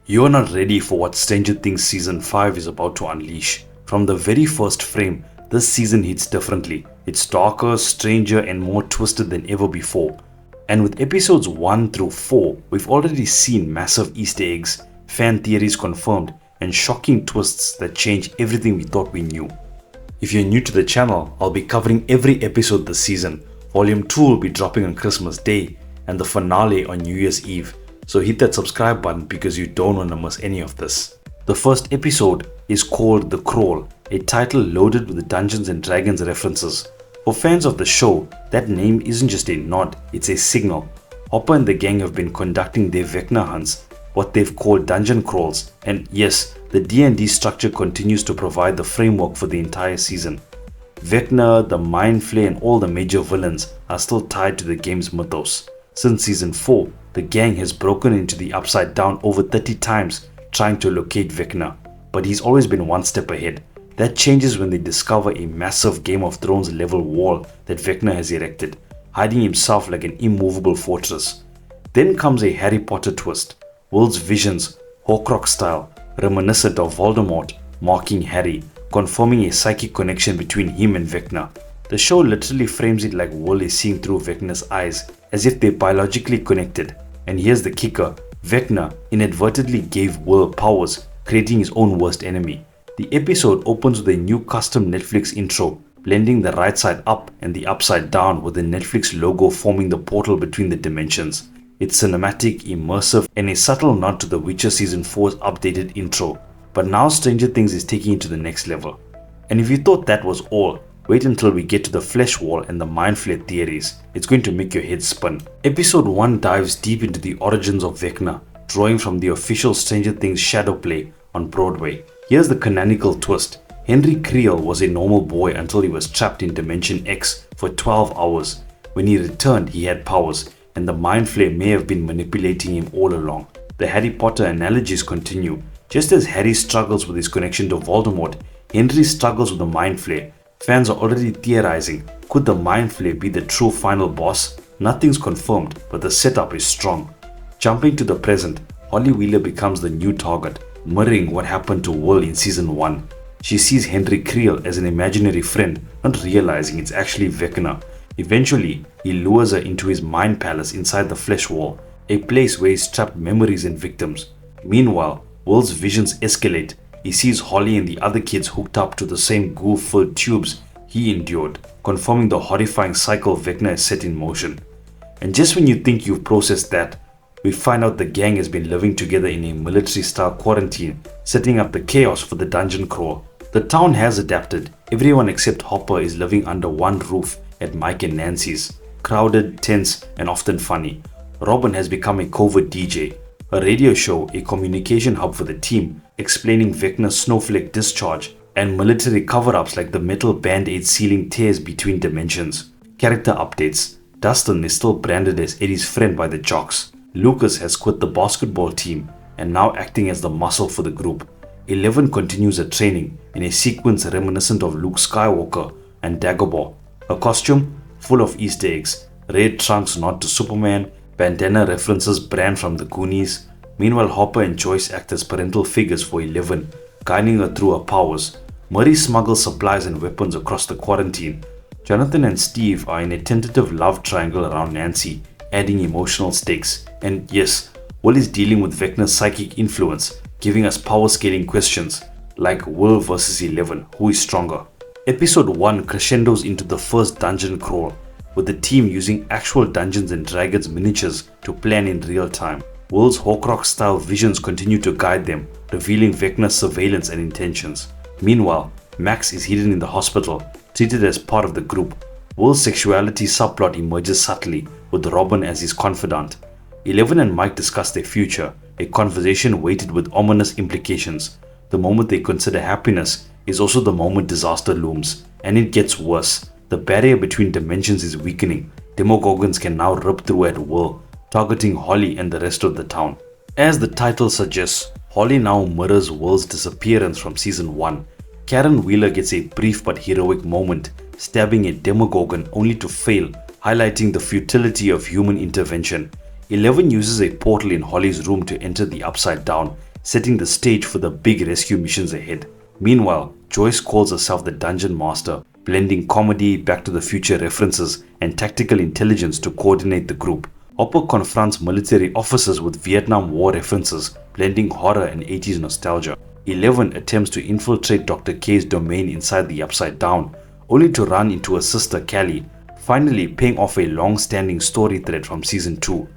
You're not ready for what Stranger Things Season 5 is about to unleash. From the very first frame, this season hits differently. It's darker, stranger, and more twisted than ever before. And with episodes 1 through 4, we've already seen massive Easter eggs, fan theories confirmed, and shocking twists that change everything we thought we knew. If you're new to the channel, I'll be covering every episode this season. Volume 2 will be dropping on Christmas Day, and the finale on New Year's Eve. So hit that subscribe button because you don't want to miss any of this. The first episode is called The Crawl, a title loaded with Dungeons and Dragons references. For fans of the show, that name isn't just a nod, it's a signal. Hopper and the gang have been conducting their Vecna hunts, what they've called dungeon crawls, and yes, the D&D structure continues to provide the framework for the entire season. Vecna, the Mind Flayer, and all the major villains are still tied to the game's mythos. Since season 4, the gang has broken into the Upside Down over 30 times trying to locate Vecna, but he's always been one step ahead. That changes when they discover a massive Game of Thrones level wall that Vecna has erected, hiding himself like an immovable fortress. Then comes a Harry Potter twist. Will's visions, Horcrux style, reminiscent of Voldemort, marking Harry, confirming a psychic connection between him and Vecna. The show literally frames it like Will is seeing through Vecna's eyes, as if they're biologically connected. And here's the kicker, Vecna inadvertently gave Will powers, creating his own worst enemy. The episode opens with a new custom Netflix intro, blending the right side up and the upside down with the Netflix logo forming the portal between the dimensions. It's cinematic, immersive, and a subtle nod to The Witcher Season 4's updated intro. But now Stranger Things is taking it to the next level. And if you thought that was all, wait until we get to the flesh wall and the Mind Flayer theories. It's going to make your head spin. Episode 1 dives deep into the origins of Vecna, drawing from the official Stranger Things shadow play on Broadway. Here's the canonical twist. Henry Creel was a normal boy until he was trapped in Dimension X for 12 hours. When he returned, he had powers, and the Mind Flayer may have been manipulating him all along. The Harry Potter analogies continue. Just as Harry struggles with his connection to Voldemort, Henry struggles with the Mind Flayer. Fans are already theorizing, could the Mind Flayer be the true final boss? Nothing's confirmed, but the setup is strong. Jumping to the present, Holly Wheeler becomes the new target, mirroring what happened to Will in season 1. She sees Henry Creel as an imaginary friend, not realizing it's actually Vecna. Eventually, he lures her into his mind palace inside the flesh wall, a place where he's trapped memories and victims. Meanwhile, Will's visions escalate. He sees Holly and the other kids hooked up to the same goo-filled tubes he endured, confirming the horrifying cycle Vecna has set in motion. And just when you think you've processed that, we find out the gang has been living together in a military-style quarantine, setting up the chaos for the dungeon crawl. The town has adapted. Everyone except Hopper is living under one roof at Mike and Nancy's. Crowded, tense, and often funny. Robin has become a covert DJ, a radio show, a communication hub for the team, explaining Vecna's snowflake discharge, and military cover-ups like the metal band-aid sealing tears between dimensions. Character updates. Dustin is still branded as Eddie's friend by the jocks. Lucas has quit the basketball team and now acting as the muscle for the group. 11 continues her training in a sequence reminiscent of Luke Skywalker and Dagobah. Her costume? Full of Easter eggs. Red trunks nod to Superman, bandana references Bran from the Goonies. Meanwhile, Hopper and Joyce act as parental figures for 11, guiding her through her powers. Murray smuggles supplies and weapons across the quarantine. Jonathan and Steve are in a tentative love triangle around Nancy, adding emotional stakes. And yes, Will is dealing with Vecna's psychic influence, giving us power scaling questions like Will versus 11, who is stronger? Episode 1 crescendos into the first dungeon crawl, with the team using actual Dungeons and Dragons miniatures to plan in real time. Will's Horcrux style visions continue to guide them, revealing Vecna's surveillance and intentions. Meanwhile, Max is hidden in the hospital, treated as part of the group. Will's sexuality subplot emerges subtly, with Robin as his confidant. 11 and Mike discuss their future, a conversation weighted with ominous implications. The moment they consider happiness is also the moment disaster looms, and it gets worse. The barrier between dimensions is weakening. Demogorgons can now rip through at will, targeting Holly and the rest of the town. As the title suggests, Holly now mirrors Will's disappearance from season 1. Karen Wheeler gets a brief but heroic moment, stabbing a Demogorgon only to fail, highlighting the futility of human intervention. 11 uses a portal in Holly's room to enter the Upside Down, setting the stage for the big rescue missions ahead. Meanwhile, Joyce calls herself the Dungeon Master, blending comedy, Back to the Future references, and tactical intelligence to coordinate the group. Hopper confronts military officers with Vietnam War references, blending horror and 80s nostalgia. 11 attempts to infiltrate Dr. K's domain inside the Upside Down, only to run into her sister Callie, finally paying off a long-standing story thread from Season 2.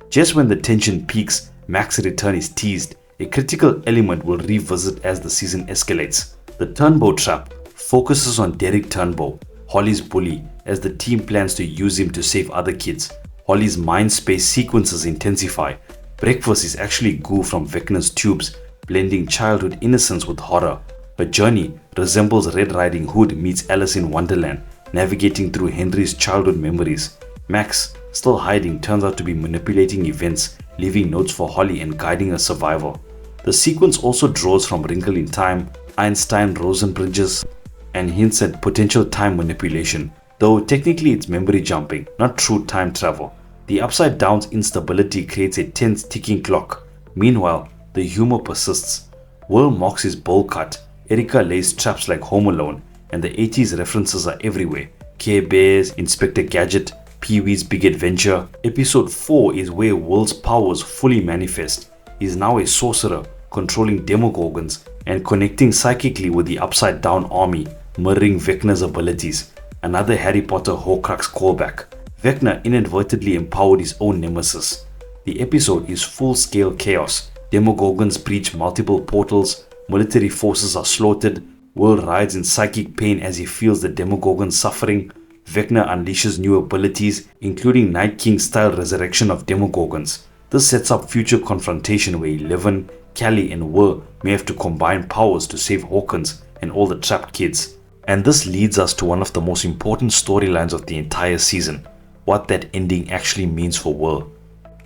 Just when the tension peaks, Mac's return is teased. A critical element will revisit as the season escalates. The Turnbow Trap focuses on Derek Turnbow, Holly's bully, as the team plans to use him to save other kids. Holly's mind space sequences intensify. Breakfast is actually goo from Vecna's tubes, blending childhood innocence with horror. Her journey resembles Red Riding Hood meets Alice in Wonderland, navigating through Henry's childhood memories. Max, still hiding, turns out to be manipulating events, leaving notes for Holly and guiding her survival. The sequence also draws from Wrinkle in Time, Einstein-Rosen bridges, and hints at potential time manipulation, though technically it's memory jumping, not true time travel. The Upside Down's instability creates a tense ticking clock. Meanwhile, the humor persists. Will mocks his bowl cut, Erica lays traps like Home Alone, and the 80s references are everywhere. Care Bears, Inspector Gadget, Pee-wee's Big Adventure. Episode 4 is where Will's powers fully manifest. He is now a sorcerer, controlling Demogorgons and connecting psychically with the Upside Down army, mirroring Vecna's abilities. Another Harry Potter Horcrux callback. Vecna inadvertently empowered his own nemesis. The episode is full-scale chaos. Demogorgons breach multiple portals, military forces are slaughtered, Will rides in psychic pain as he feels the Demogorgon suffering. Vecna unleashes new abilities, including Night King-style resurrection of Demogorgons. This sets up future confrontation where 11, Callie and Will may have to combine powers to save Hawkins and all the trapped kids. And this leads us to one of the most important storylines of the entire season, what that ending actually means for Will.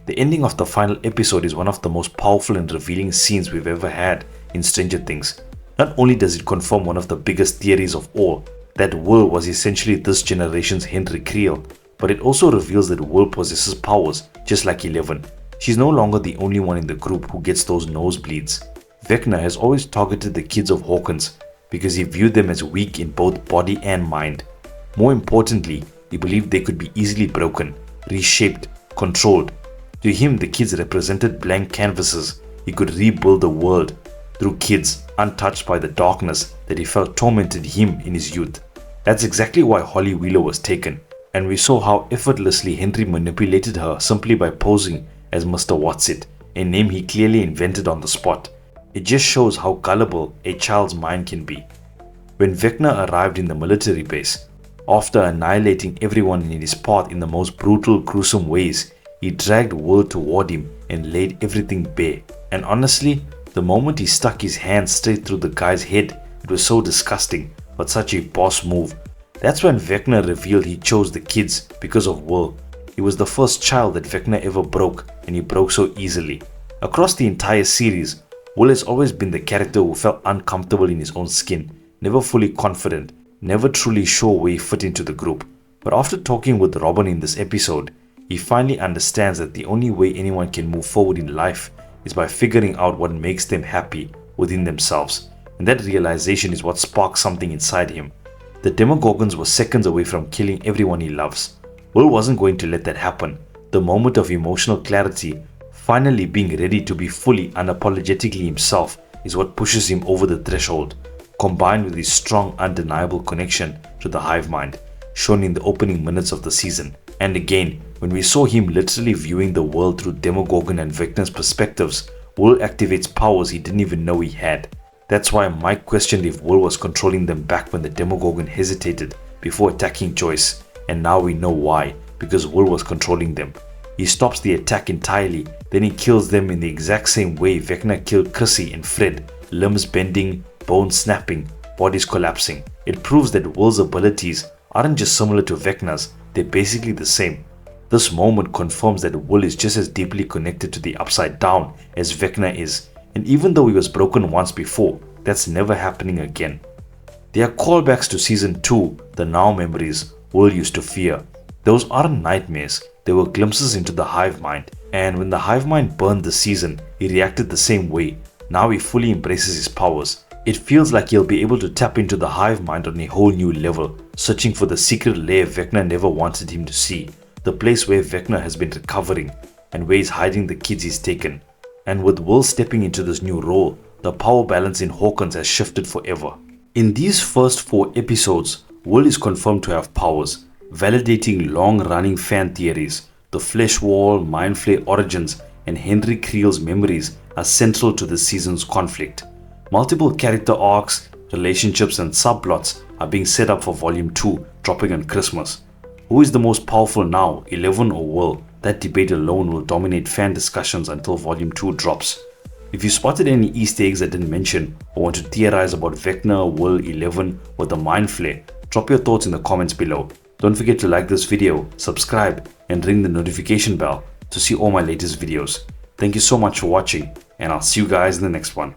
The ending of the final episode is one of the most powerful and revealing scenes we've ever had in Stranger Things. Not only does it confirm one of the biggest theories of all, that Will was essentially this generation's Henry Creel, but it also reveals that Will possesses powers just like 11. She's no longer the only one in the group who gets those nosebleeds. Vecna has always targeted the kids of Hawkins because he viewed them as weak in both body and mind. More importantly, he believed they could be easily broken, reshaped, controlled. To him, the kids represented blank canvases. He could rebuild the world through kids, untouched by the darkness that he felt tormented him in his youth. That's exactly why Holly Wheeler was taken, and we saw how effortlessly Henry manipulated her simply by posing as Mr. Whatsit, a name he clearly invented on the spot. It just shows how gullible a child's mind can be. When Vecna arrived in the military base, after annihilating everyone in his path in the most brutal, gruesome ways, he dragged Will toward him and laid everything bare. And honestly, the moment he stuck his hand straight through the guy's head, it was so disgusting, but such a boss move. That's when Vecna revealed he chose the kids because of Will. He was the first child that Vecna ever broke, and he broke so easily. Across the entire series, Will has always been the character who felt uncomfortable in his own skin, never fully confident, never truly sure where he fit into the group. But after talking with Robin in this episode, he finally understands that the only way anyone can move forward in life is by figuring out what makes them happy within themselves. And that realization is what sparks something inside him. The Demogorgons were seconds away from killing everyone he loves. Will wasn't going to let that happen. The moment of emotional clarity, finally being ready to be fully unapologetically himself, is what pushes him over the threshold, combined with his strong, undeniable connection to the hive mind, shown in the opening minutes of the season. And again, when we saw him literally viewing the world through Demogorgon and Vecna's perspectives, Will activates powers he didn't even know he had. That's why Mike questioned if Will was controlling them back when the Demogorgon hesitated before attacking Joyce, and now we know why, because Will was controlling them. He stops the attack entirely, then he kills them in the exact same way Vecna killed Chrissy and Fred, limbs bending, bones snapping, bodies collapsing. It proves that Will's abilities aren't just similar to Vecna's, they're basically the same. This moment confirms that Will is just as deeply connected to the Upside Down as Vecna is, and even though he was broken once before, that's never happening again. There are callbacks to Season 2, the now memories Will used to fear. Those aren't nightmares, they were glimpses into the hive mind, and when the hive mind burned the season, he reacted the same way. now he fully embraces his powers. It feels like he'll be able to tap into the hive mind on a whole new level, searching for the secret lair Vecna never wanted him to see, the place where Vecna has been recovering, and where he's hiding the kids he's taken. And with Will stepping into this new role, the power balance in Hawkins has shifted forever. In these first 4 episodes, Will is confirmed to have powers, validating long-running fan theories. The Flesh Wall, Mind Flayer origins, and Henry Creel's memories are central to this season's conflict. Multiple character arcs, relationships, and subplots are being set up for Volume 2, dropping on Christmas. Who is the most powerful now, 11 or Will? That debate alone will dominate fan discussions until Volume 2 drops. If you spotted any Easter eggs I didn't mention, or want to theorize about Vecna, Will, 11, or the Mind Flayer, drop your thoughts in the comments below. Don't forget to like this video, subscribe, and ring the notification bell to see all my latest videos. Thank you so much for watching, and I'll see you guys in the next one.